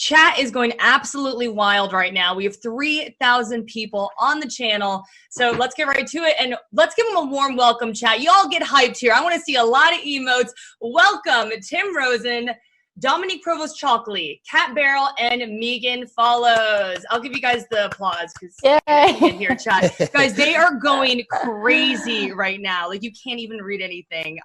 Chat is going absolutely wild right now. We have 3,000 people on the channel. So let's get right to it. And let's give them a warm welcome, chat. You all get hyped here. I want to see a lot of emotes. Welcome, Tim Rosen, Dominic Провост-Чалкли, Kat Barrel, and Megan Follows. I'll give you guys the applause because you can hear chat. Guys, they are going crazy right now. Like, you can't even read anything.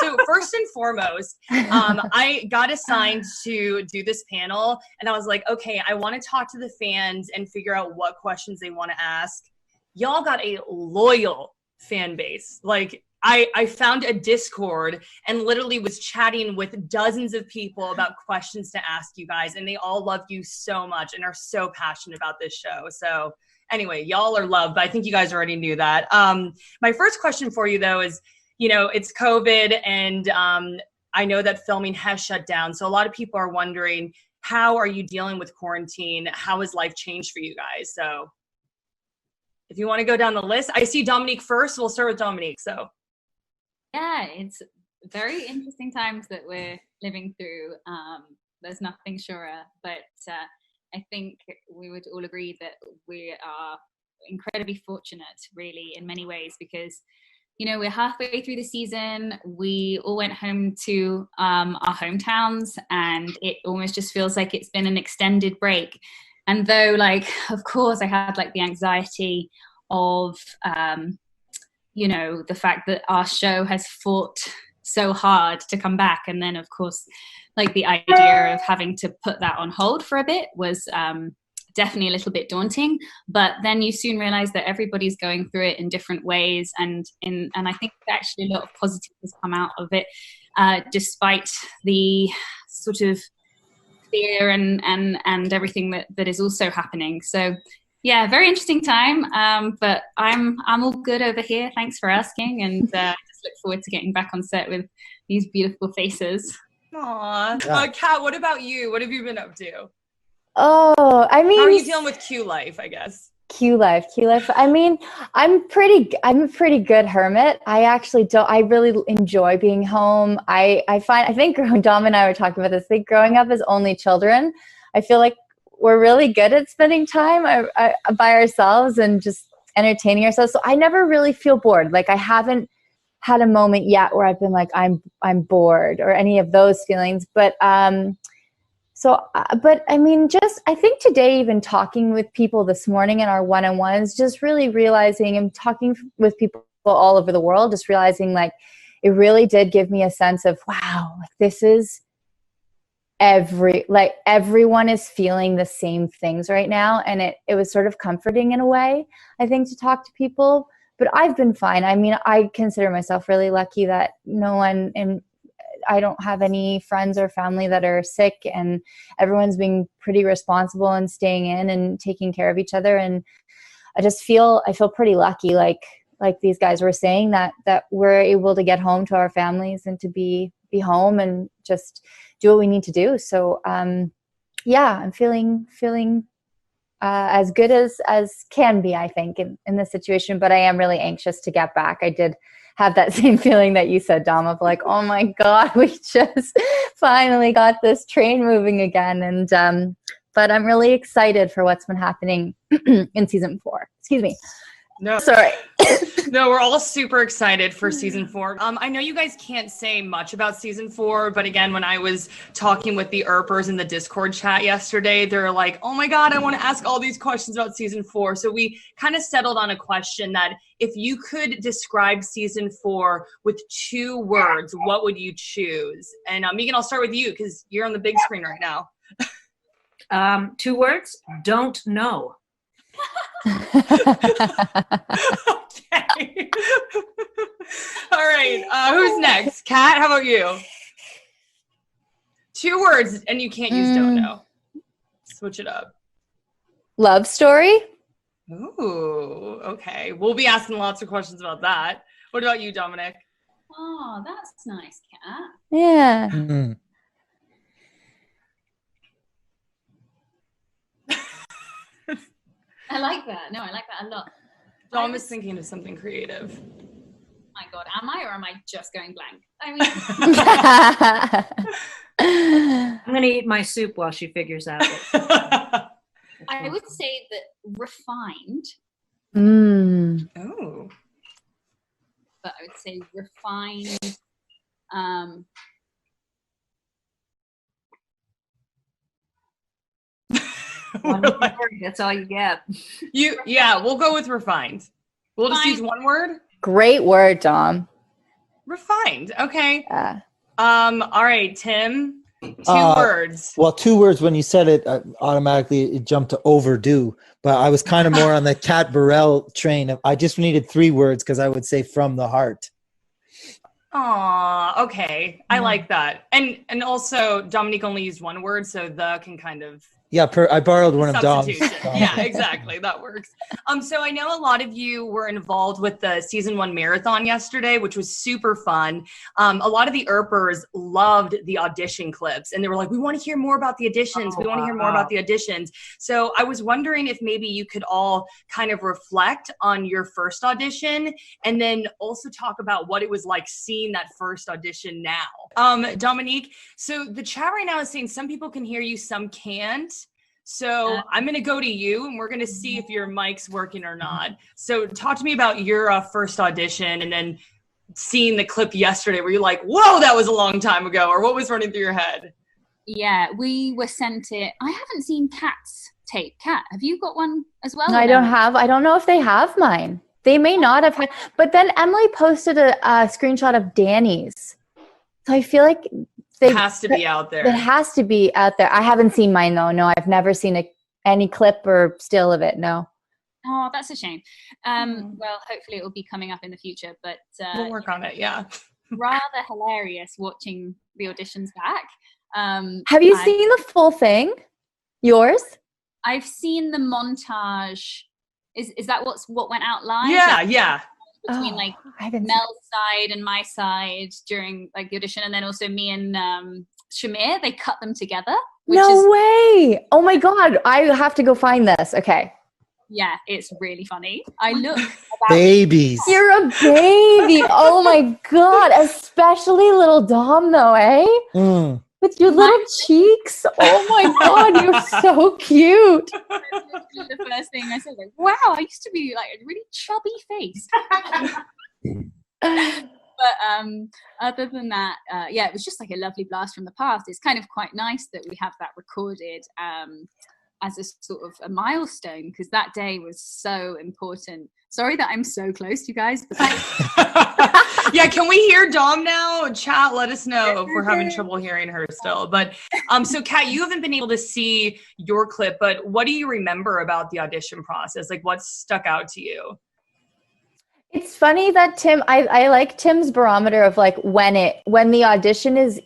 So first and foremost, I got assigned to do this panel, and I was like, okay, I want to talk to the fans and figure out what questions they want to ask. Y'all got a loyal fan base. Like, I found a Discord and literally was chatting with dozens of people about questions to ask you guys, and they all love you so much and are so passionate about this show. So anyway, y'all are loved, but I think you guys already knew that. My first question for you, though, is, you know, it's COVID, and I know that filming has shut down. So a lot of people are wondering, how are you dealing with quarantine? How has life changed for you guys? So if you want to go down the list, I see Dominique first. We'll start with Dominique. So. Yeah, it's very interesting times that we're living through. There's nothing surer, but I think we would all agree that we are incredibly fortunate, really, in many ways, because, you know, we're halfway through the season. We all went home to our hometowns, and it almost just feels like it's been an extended break. And though, like, of course, I had like the anxiety of you know, the fact that our show has fought so hard to come back. And then, of course, like the idea of having to put that on hold for a bit was definitely a little bit daunting. But then you soon realize that everybody's going through it in different ways. And I think actually a lot of positive has come out of it, despite the sort of fear and everything that is also happening. So yeah, very interesting time, but I'm all good over here. Thanks for asking, and just look forward to getting back on set with these beautiful faces. Aw. Yeah. Kat, what about you? What have you been up to? Oh, I mean, how are you dealing with Q life, I guess? Q life. I mean, I'm a pretty good hermit. I really enjoy being home. I think Dom and I were talking about this. I think growing up as only children, I feel like we're really good at spending time by ourselves and just entertaining ourselves. So I never really feel bored. Like, I haven't had a moment yet where I've been like, I'm bored or any of those feelings. But I mean, just, I think today, even talking with people this morning in our one-on-ones, just really realizing, and talking with people all over the world, just realizing, like, it really did give me a sense of, wow, like, this is, everyone is feeling the same things right now, and it was sort of comforting in a way, I think, to talk to people. But I've been fine. I mean, I consider myself really lucky that I don't have any friends or family that are sick, and everyone's being pretty responsible and staying in and taking care of each other. And I feel pretty lucky, like these guys were saying, that we're able to get home to our families and to be home and just do what we need to do. So yeah, I'm feeling as good as can be, I think, in this situation. But I am really anxious to get back. I did have that same feeling that you said, Dom, of like, oh my God, we just finally got this train moving again. And but I'm really excited for what's been happening in season 4. Excuse me. No, sorry. No, we're all super excited for season 4. I know you guys can't say much about season 4, but again, when I was talking with the Earpers in the Discord chat yesterday, they're like, oh my God, I want to ask all these questions about season 4. So we kind of settled on a question that, if you could describe season 4 with 2 words, what would you choose? And Megan, I'll start with you because you're on the big screen right now. 2 words, don't know. Okay. All right. Who's next? Kat, how about you? 2 words, and you can't use don't know. Switch it up. Love story. Ooh, okay. We'll be asking lots of questions about that. What about you, Dominic? Oh, that's nice, Kat. Yeah. Mm-hmm. I like that. No, I like that a lot. Dom is thinking of something creative. my God, am I, or am I just going blank? I mean, I'm going to eat my soup while she figures out. I would say that refined. Oh. But I would say refined. That's all you get. Yeah, we'll go with refined. We'll just use one word. Great word, Dom. Refined. Okay. Yeah. All right, Tim. 2 words. Well, 2 words. When you said it, automatically it jumped to overdue. But I was kind of more on the Cat Barrell train. I just needed 3 words because I would say from the heart. Aw, okay. I like that. And also Dominique only used 1 word, so the can kind of I borrowed one of Dom's. Yeah, exactly. That works. So I know a lot of you were involved with the season 1 marathon yesterday, which was super fun. A lot of the Earpers loved the audition clips, and they were like, we want to hear more about the auditions. We want to hear more about the auditions. So I was wondering if maybe you could all kind of reflect on your first audition, and then also talk about what it was like seeing that first audition now. Dominique, so the chat right now is saying some people can hear you, some can't. So I'm going to go to you, and we're going to see if your mic's working or not. So talk to me about your first audition, and then seeing the clip yesterday where you're like, whoa, that was a long time ago, or what was running through your head? Yeah, we were sent it. I haven't seen Kat's tape. Kat, have you got one as well? No, I don't know if they have mine. They may not have had, but then Emily posted a screenshot of Danny's. So I feel like it has to be out there. It has to be out there. I haven't seen mine though. No, I've never seen any clip or still of it. No. Oh, that's a shame. Well, hopefully it will be coming up in the future, but we'll work on it. Yeah. Rather hilarious watching the auditions back. Have you seen the full thing? Yours? I've seen the montage. Is that what went out live? Yeah. Between Mel's side and my side during like the audition, and then also me and Shamir, they cut them together. No way! Oh my God, I have to go find this. Okay. Yeah, it's really funny. I look babies. You're a baby. Oh my God, especially little Dom though, eh? With your little cheeks. Oh my God, you're so cute. The first thing I said, like, wow, I used to be like a really chubby face. But other than that, it was just like a lovely blast from the past. It's kind of quite nice that we have that recorded as a sort of a milestone, because that day was so important. Sorry that I'm so close, you guys. But yeah, can we hear Dom now? Chat, let us know if we're having trouble hearing her still. But so Kat, you haven't been able to see your clip, but what do you remember about the audition process? Like, what stuck out to you? It's funny that Tim, I like Tim's barometer of like when the audition is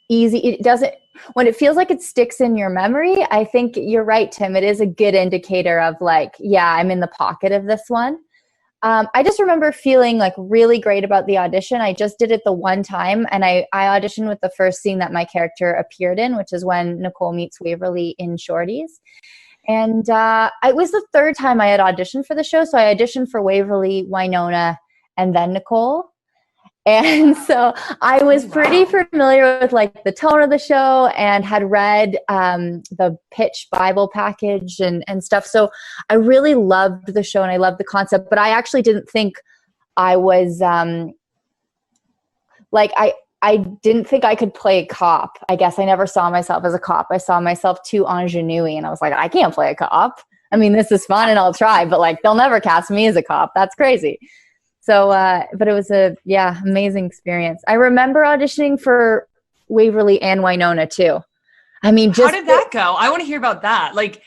easy, it doesn't, when it feels like it sticks in your memory. I think you're right, Tim. It is a good indicator of like, yeah, I'm in the pocket of this one. I just remember feeling like really great about the audition. I just did it the one time, and I auditioned with the first scene that my character appeared in, which is when Nicole meets Waverly in Shorties. And it was the 3rd time I had auditioned for the show. So I auditioned for Waverly, Wynonna, and then Nicole. And so I was pretty familiar with like the tone of the show and had read the pitch Bible package and stuff. So I really loved the show and I loved the concept, but I actually didn't think I was I didn't think I could play a cop. I guess I never saw myself as a cop. I saw myself too ingenue, and I was like, I can't play a cop. I mean, this is fun and I'll try, but like they'll never cast me as a cop. That's crazy. So, but it was amazing experience. I remember auditioning for Waverly and Wynonna too. I mean, how did that go? I want to hear about that. Like,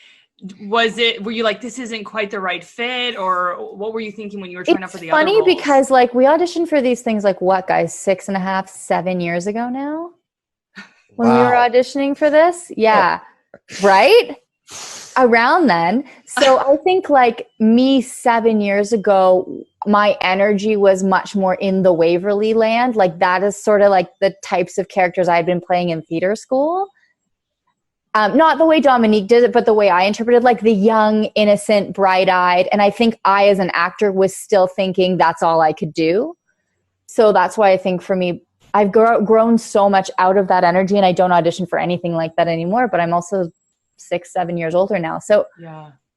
were you like, this isn't quite the right fit, or what were you thinking when you were trying out for the other roles? It's funny because like we auditioned for these things like what, guys, 6.5, 7 years ago now when we were auditioning for this. Yeah. Right. Around then. So I think like me 7 years ago, my energy was much more in the Waverly land. Like that is sort of like the types of characters I had been playing in theater school. Not the way Dominique did it, but the way I interpreted, like the young, innocent, bright-eyed. And I think I, as an actor, was still thinking that's all I could do. So that's why I think for me, I've grown so much out of that energy, and I don't audition for anything like that anymore, but I'm also 6-7 years older now. So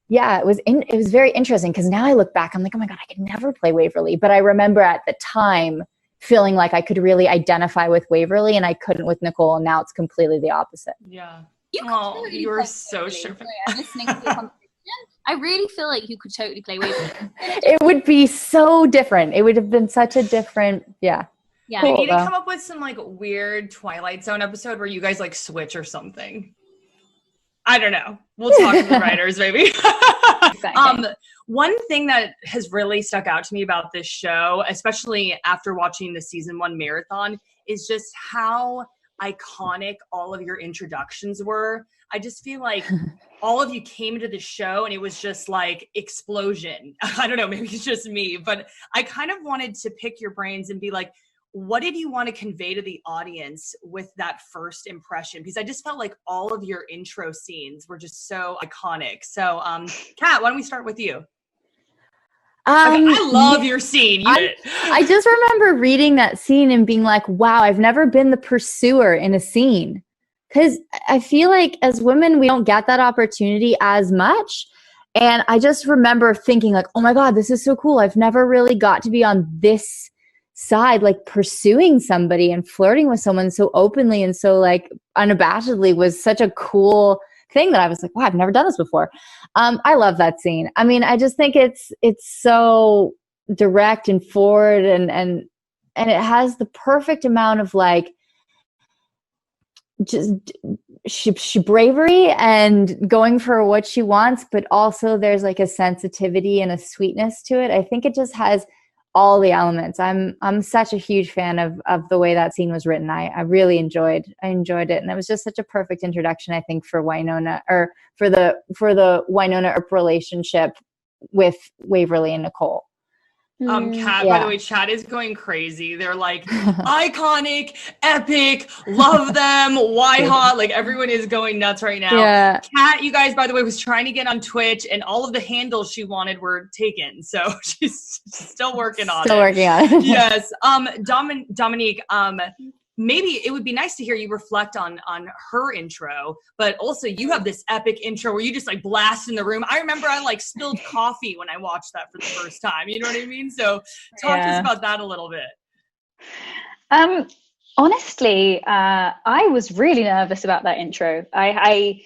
yeah, it was very interesting, because now I look back, I'm like, oh my God, I could never play Waverly. But I remember at the time feeling like I could really identify with Waverly, and I couldn't with Nicole, and now it's completely the opposite. Yeah. You were so sure. I'm listening to the conversation. I really feel like you could totally play Waverly. It would be so different. It would have been such a different, yeah. Yeah. We need to come up with some like weird Twilight Zone episode where you guys like switch or something. I don't know. We'll talk to the writers maybe. One thing that has really stuck out to me about this show, especially after watching the season 1 marathon, is just how iconic all of your introductions were. I just feel like all of you came into the show and it was just like explosion. I don't know, maybe it's just me, but I kind of wanted to pick your brains and be like, what did you want to convey to the audience with that first impression? Because I just felt like all of your intro scenes were just so iconic. So, Kat, why don't we start with you? I love your scene. I just remember reading that scene and being like, wow, I've never been the pursuer in a scene. Because I feel like as women, we don't get that opportunity as much. And I just remember thinking like, oh my God, this is so cool. I've never really got to be on this side, like pursuing somebody and flirting with someone so openly and so like unabashedly was such a cool thing that I was like, wow, I've never done this before. I love that scene. I mean, I just think it's so direct and forward and it has the perfect amount of like just she bravery and going for what she wants, but also there's like a sensitivity and a sweetness to it. I think it just has all the elements. I'm such a huge fan of the way that scene was written. I really enjoyed it, and it was just such a perfect introduction, I think, for Wynonna, or for the Wynonna Earp relationship with Waverly and Nicole. Kat, by the way, chat is going crazy. They're like, iconic, epic, love them, why hot? Like everyone is going nuts right now. Yeah. Kat, you guys, by the way, was trying to get on Twitch and all of the handles she wanted were taken. So she's still working on it. Yes. Dominique, maybe it would be nice to hear you reflect on her intro, but also you have this epic intro where you just like blast in the room. I remember I like spilled coffee when I watched that for the first time. You know what I mean? So talk to us about that a little bit. Honestly, I was really nervous about that intro. I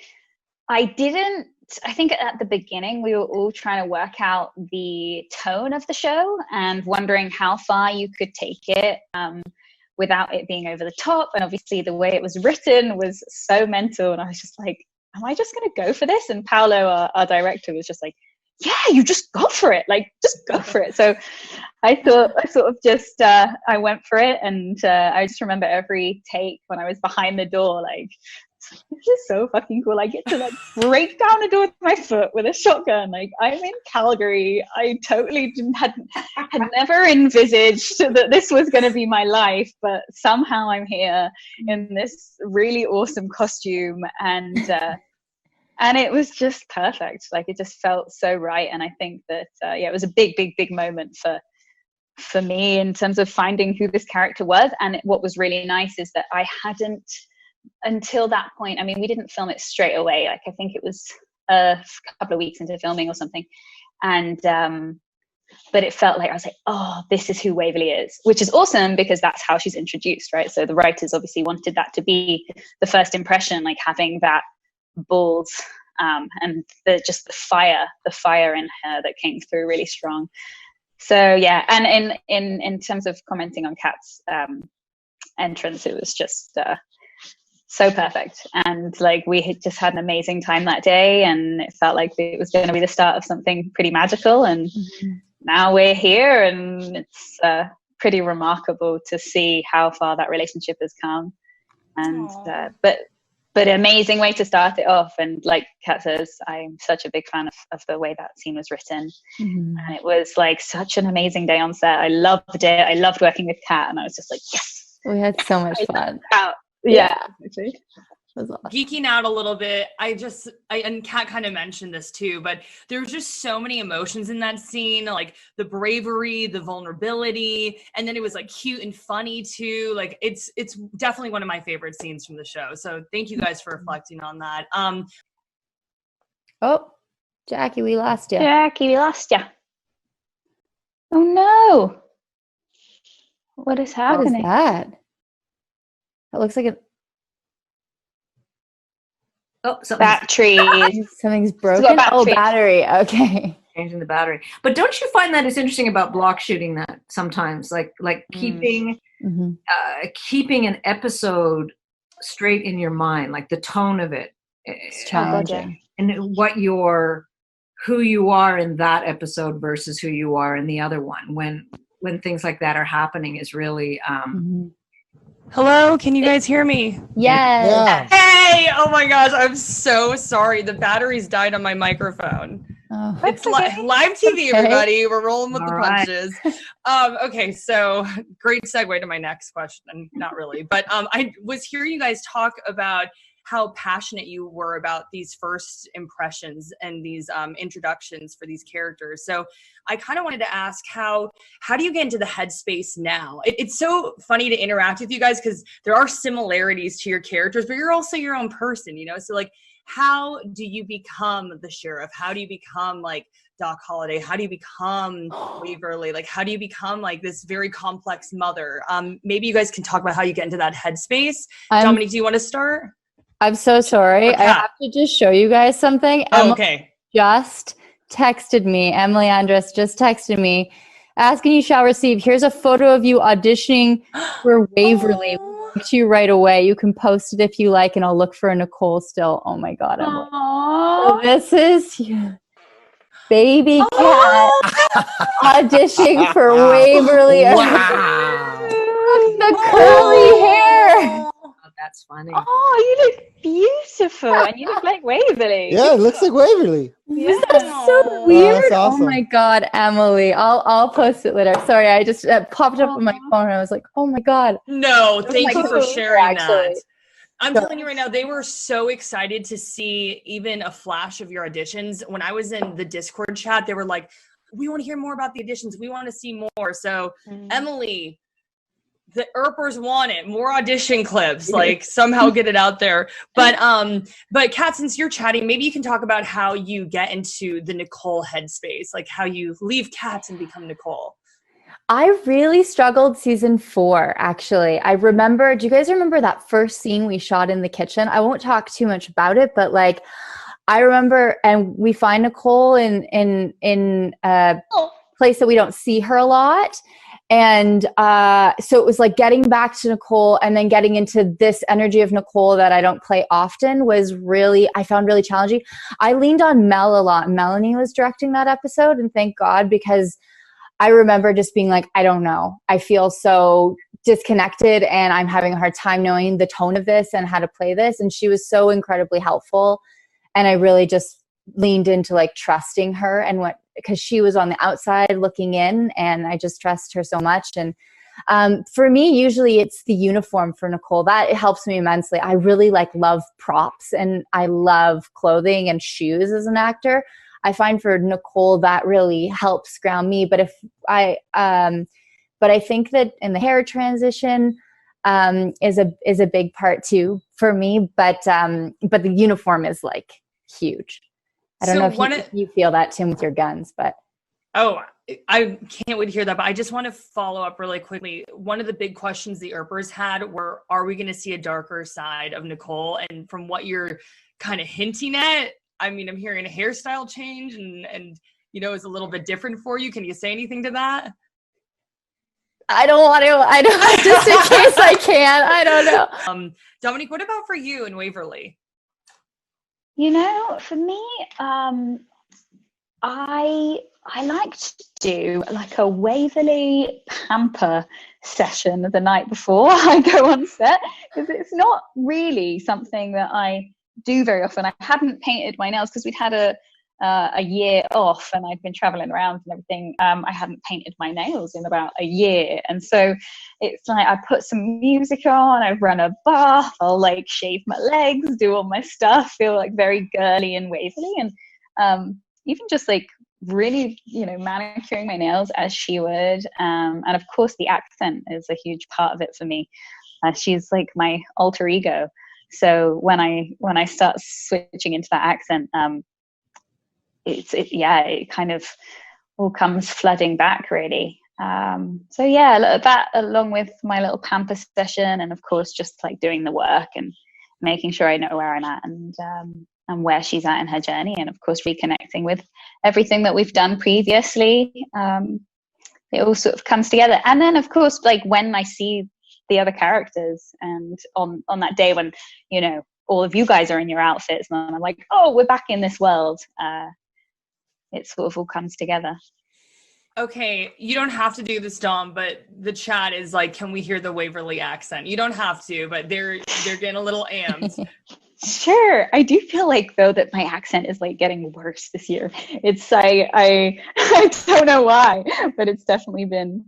think at the beginning we were all trying to work out the tone of the show and wondering how far you could take it. Without it being over the top. And obviously the way it was written was so mental. And I was just like, am I just going to go for this? And Paolo, our director, was just like, yeah, you just go for it. Like, just go for it. So I went for it. And I just remember every take when I was behind the door, like, this is so fucking cool. I get to like break down the door with my foot with a shotgun. Like, I'm in Calgary. I totally had never envisaged that this was going to be my life, but somehow I'm here in this really awesome costume, and it was just perfect. Like, it just felt so right. And I think that it was a big moment for me in terms of finding who this character was. And what was really nice is that I hadn't, until that point, I mean, we didn't film it straight away. Like, I think it was a couple of weeks into filming or something. And, but it felt like, I was like, oh, this is who Waverly is, which is awesome because that's how she's introduced, right? So the writers obviously wanted that to be the first impression, like having that balls and just the fire in her that came through really strong. So yeah. And in terms of commenting on Kat's entrance, it was just, so perfect. And like, we had just had an amazing time that day, and it felt like it was going to be the start of something pretty magical. And now we're here, and it's pretty remarkable to see how far that relationship has come. And but amazing way to start it off. And like Kat says, I'm such a big fan of the way that scene was written. And it was like such an amazing day on set. I loved it. I loved working with Kat, and I was just like, yes, we had so much fun. Yeah. was awesome. Geeking out a little bit. And Kat kind of mentioned this too, but there's just so many emotions in that scene, like the bravery, the vulnerability, and then it was like cute and funny too. Like it's definitely one of my favorite scenes from the show. So thank you guys for reflecting on that. Oh, Jackie, we lost you. Jackie, we lost you. Oh no. What is What happening? is that? It looks like Oh, something's Batteries. something's got broken. battery. Oh, battery. Okay. changing the battery. But don't you find that it's interesting about block shooting that sometimes, like keeping keeping an episode straight in your mind, like the tone of it, It's challenging. and who you are in that episode versus who you are in the other one. When things like that are happening is really Hello, can you guys hear me? Yes. Yeah. Hey, oh my gosh, I'm so sorry. The batteries died on my microphone. Oh. It's live TV, Okay. everybody. We're rolling with All the right. punches. Okay, so great segue to my next question. Not really, but I was hearing you guys talk about how passionate you were about these first impressions and these introductions for these characters. So I kind of wanted to ask how do you get into the headspace now? It's so funny to interact with you guys because there are similarities to your characters, but you're also your own person, you know? So like, how do you become the sheriff? How do you become like Doc Holliday? How do you become Waverly? Like, how do you become like this very complex mother? Maybe you guys can talk about how you get into that headspace. Dominic, do you want to start? I'm so sorry. I have to just show you guys something. Oh, Emily okay. just texted me. Emily Andres just texted me. Asking you shall receive. Here's a photo of you auditioning for Waverly. Oh. To you right away. You can post it if you like, and I'll look for Nicole still. Oh my God, Emily. So this is baby cat auditioning for Waverly. Wow. Look, the curly hair. oh, that's funny. Oh, you look beautiful, and you look like Waverly. Yeah, it looks like Waverly. That's so weird. that's awesome. Oh my God, Emily. I'll post it later. Sorry, I just popped up on my phone and I was like, oh my God. No, thank you for cool, sharing actually. that. I'm telling you right now, they were so excited to see even a flash of your auditions. When I was in the Discord chat, they were like, we want to hear more about the auditions. We want to see more. So Emily, the Earpers want it. More audition clips, like somehow get it out there. But Kat, since you're chatting, maybe you can talk about how you get into the Nicole headspace, like how you leave Kat and become Nicole. I really struggled season 4, actually. I remember, do you guys remember that first scene we shot in the kitchen? I won't talk too much about it, but like, I remember, and we find Nicole in a place that we don't see her a lot. And so it was like getting back to Nicole and then getting into this energy of Nicole that I don't play often was really, I found really challenging. I leaned on Mel a lot. Melanie was directing that episode, and thank God, because I remember just being like, I don't know. I feel so disconnected and I'm having a hard time knowing the tone of this and how to play this. And she was so incredibly helpful. And I really just leaned into like trusting her and because she was on the outside looking in, and I just trust her so much. And for me, usually it's the uniform for Nicole. That it helps me immensely. I really love props, and I love clothing and shoes as an actor. I find for Nicole that really helps ground me. But but I think that in the hair transition is a big part too for me. But the uniform is like huge. I don't know if you feel that, Tim, with your guns, but. Oh, I can't wait to hear that. But I just want to follow up really quickly. One of the big questions the Earpers had were, are we going to see a darker side of Nicole? And from what you're kind of hinting at, I mean, I'm hearing a hairstyle change and it's a little bit different for you. Can you say anything to that? I don't want to. I don't, just in case I can. I don't know. Dominic, what about for you in Waverly? For me, I like to do like a Waverly pamper session the night before I go on set, because it's not really something that I do very often. I hadn't painted my nails because we'd had a a year off, and I'd been traveling around and everything. I hadn't painted my nails in about a year, and so it's like I put some music on, I run a bath, I'll like shave my legs, do all my stuff, feel like very girly and Waverly, and even just like really, manicuring my nails as she would, and of course the accent is a huge part of it for me. She's like my alter ego, so when I start switching into that accent, it kind of all comes flooding back, really. So yeah, that along with my little pamper session, and of course just like doing the work and making sure I know where I'm at and where she's at in her journey, and of course reconnecting with everything that we've done previously. It all sort of comes together, and then of course, like when I see the other characters, and on that day when all of you guys are in your outfits, and I'm like, oh, we're back in this world. It sort of all comes together. Okay, you don't have to do this, Dom, but the chat is like, can we hear the Waverly accent? You don't have to, but they're getting a little amped. Sure. I do feel like though that my accent is like getting worse this year. It's I don't know why, but it's definitely been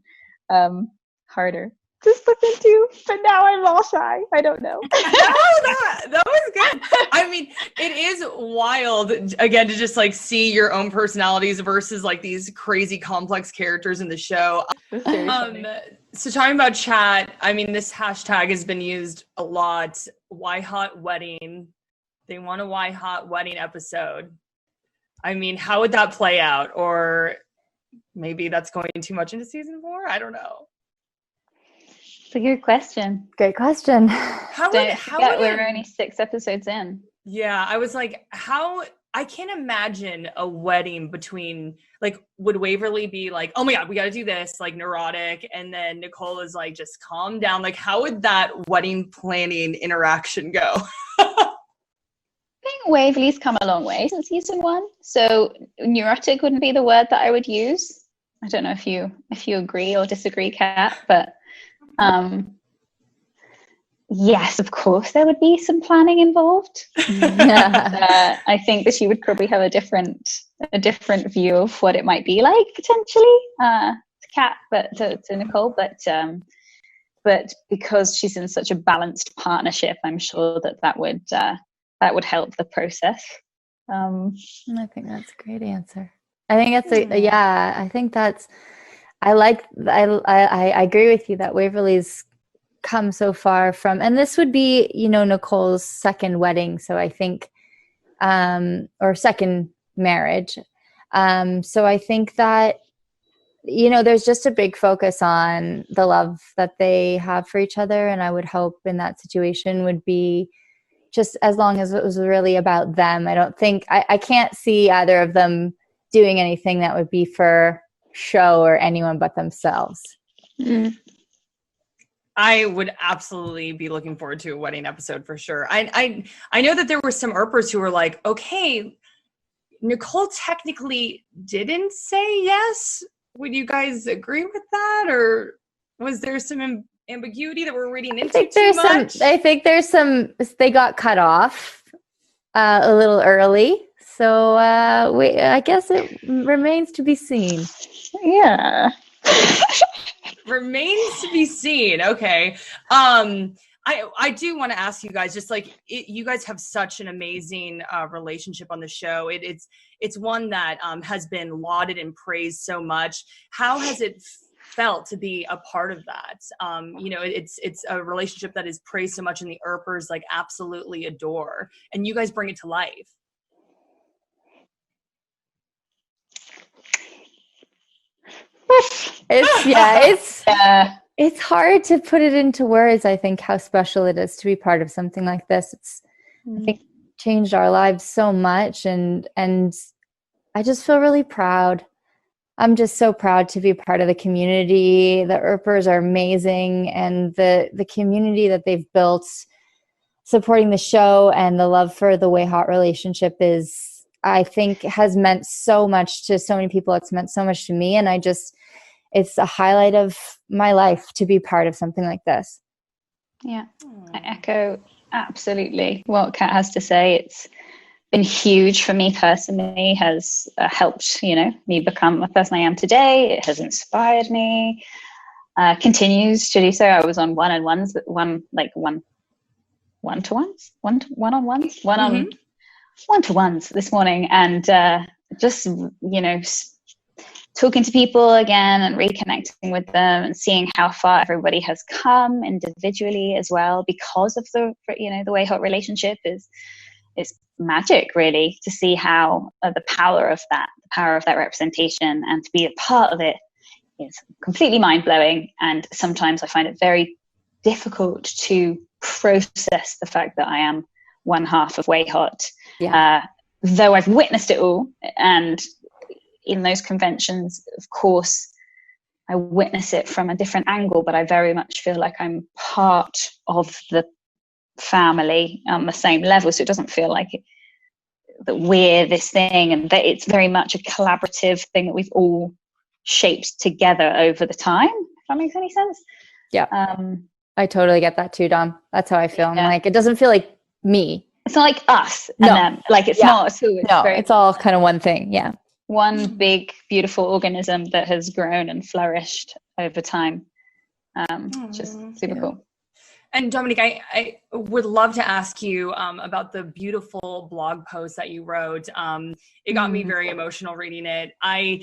harder to slip into, but now I'm all shy. I don't know. No, that was good. I mean, it is wild, again, to just like see your own personalities versus like these crazy complex characters in the show. So talking about chat, I mean, this hashtag has been used a lot. Why Hot Wedding? They want a Why Hot Wedding episode. I mean, how would that play out? Or maybe that's going too much into season 4? I don't know. It's a good question. Great question. We're only 6 episodes in. Yeah, I was like, I can't imagine a wedding between, like, would Waverly be like, oh my God, we got to do this, like neurotic, and then Nicole is like, just calm down. Like, how would that wedding planning interaction go? I think Waverly's come a long way since season 1. So neurotic wouldn't be the word that I would use. I don't know if you agree or disagree, Kat, but yes, of course there would be some planning involved. I think that she would probably have a different view of what it might be like potentially to Kat, but to Nicole, but because she's in such a balanced partnership, I'm sure that would help the process. I think that's a great answer. I think that's I think that's, I agree with you that Waverly's come so far from, and this would be, Nicole's second wedding. So I think, or second marriage. So I think that, there's just a big focus on the love that they have for each other. And I would hope in that situation would be just as long as it was really about them. I don't think, I can't see either of them doing anything that would be for show or anyone but themselves. I would absolutely be looking forward to a wedding episode for sure. I know that there were some Earpers who were like, okay, Nicole technically didn't say yes. Would you guys agree with that? Or was there some ambiguity that we're reading into too much? I think there's some, they got cut off a little early. So I guess it remains to be seen. Yeah. Remains to be seen. Okay. I do want to ask you guys, just like you guys have such an amazing relationship on the show. It's one that has been lauded and praised so much. How has it felt to be a part of that? It's a relationship that is praised so much, and the Earpers like absolutely adore, and you guys bring it to life. It's hard to put it into words. I think how special it is to be part of something like this. I think changed our lives so much, and I just feel really proud. I'm just so proud to be part of the community. The Earpers are amazing, and the community that they've built supporting the show and the love for the Way Hot relationship is, I think, has meant so much to so many people. It's meant so much to me, and it's a highlight of my life to be part of something like this. Yeah, I echo absolutely what Kat has to say. been huge for me personally, has helped, me become the person I am today. It has inspired me, continues to do so. I was on one-on-ones this morning, and just, talking to people again and reconnecting with them and seeing how far everybody has come individually as well, because of the way hot relationship is magic, really, to see how the power of that representation and to be a part of it is completely mind-blowing. And sometimes I find it very difficult to process the fact that I am one half of Way Hot, though I've witnessed it all. And in those conventions, of course, I witness it from a different angle, but I very much feel like I'm part of the family on the same level. So it doesn't feel like that we're this thing, and that it's very much a collaborative thing that we've all shaped together over the time, if that makes any sense. Yeah. I totally get that too, Dom. That's how I feel. Yeah. I'm like, it doesn't feel like me. It's not like us and them. Like, it's not at all. It's all kind of one thing. Yeah. One big, beautiful organism that has grown and flourished over time. Just super cool. And Dominic, I would love to ask you about the beautiful blog post that you wrote. It got me very emotional reading it. I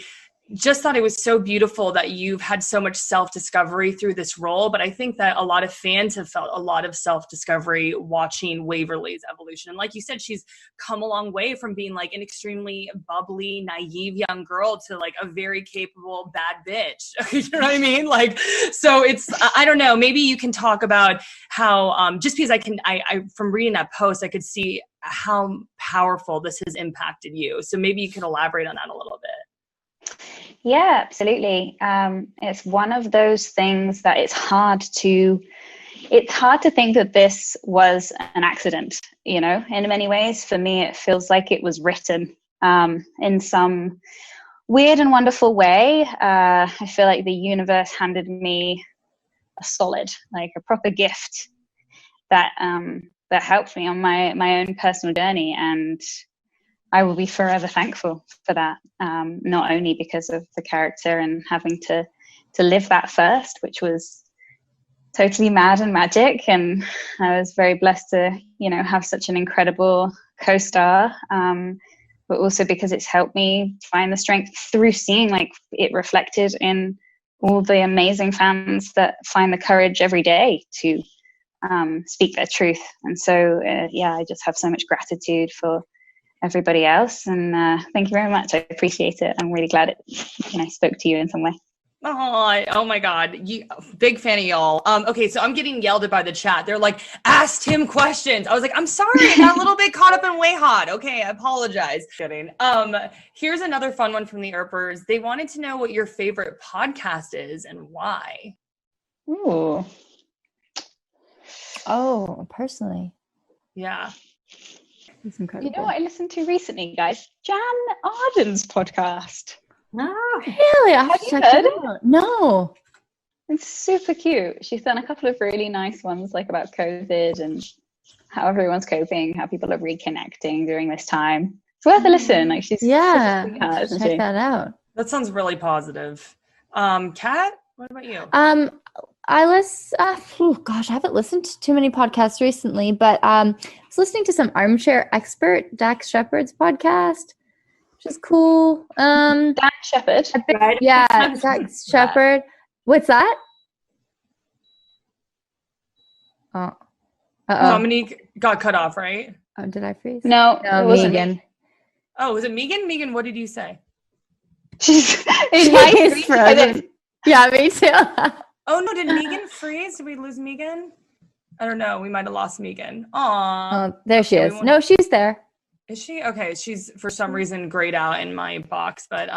just thought it was so beautiful that you've had so much self-discovery through this role, but I think that a lot of fans have felt a lot of self-discovery watching Waverly's evolution. And like you said, she's come a long way from being like an extremely bubbly, naive young girl to like a very capable bad bitch. You know what I mean? Like, so it's, I don't know, maybe you can talk about how, just because I from reading that post, I could see how powerful this has impacted you. So maybe you can elaborate on that a little bit. Yeah, absolutely. It's one of those things that it's hard to think that this was an accident, in many ways. For me, it feels like it was written in some weird and wonderful way. I feel like the universe handed me a solid, like a proper gift that helped me on my own personal journey, and I will be forever thankful for that, not only because of the character and having to live that first, which was totally mad and magic, and I was very blessed to, have such an incredible co-star, but also because it's helped me find the strength through seeing like it reflected in all the amazing fans that find the courage every day to speak their truth. And so, I just have so much gratitude for everybody else, and thank you very much. I appreciate it. I'm really glad it spoke to you in some way. Oh my God. Big fan of y'all. Okay, so I'm getting yelled at by the chat. They're like, asked him questions. I was like, I'm sorry, I got a little bit caught up in Way Hot. Okay, I apologize. Kidding. Here's another fun one from the Earpers. They wanted to know what your favorite podcast is and why. Ooh. Oh, personally. Yeah. It's incredible. You know what I listened to recently, guys? Jan Arden's podcast. Oh, Really? I have to check it out. No. It's super cute. She's done a couple of really nice ones, like about COVID and how everyone's coping, how people are reconnecting during this time. It's worth a listen. Like, she's check that out. That sounds really positive. Kat, what about you? I I haven't listened to too many podcasts recently, but I was listening to some Armchair Expert, Dax Shepard's podcast, which is cool. Dax Shepard, right? Yeah, Dax Shepard. What's that? Oh. Dominique got cut off, right? Oh, did I freeze? No, it wasn't Megan. Oh, was it Megan? Megan, what did you say? She's frozen. Yeah, me too. Oh no, did Megan freeze? Did we lose Megan? I don't know. We might have lost Megan. Aww. Oh, there she is. No, she's there. Is she? Okay, she's for some reason grayed out in my box. But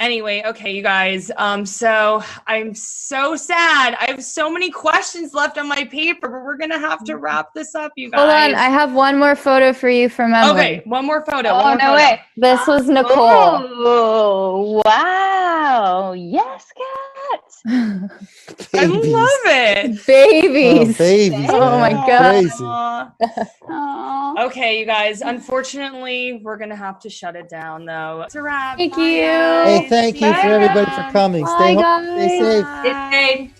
anyway, okay, you guys. So I'm so sad. I have so many questions left on my paper, but we're gonna have to wrap this up, you guys. Hold on, I have one more photo for you from Emily. Okay, one more photo. Oh, no way. This was Nicole. Oh, wow. Yes, Kat. I love it. Babies. Oh, babies. Oh my man. God. Crazy. Aw. Okay, you guys. Unfortunately, we're gonna have to shut it down, though. It's a wrap. Thank Bye, you. guys. Hey, thank you See for ya. everybody for coming. Bye, Stay home. guys. Stay safe. Bye. It's paid.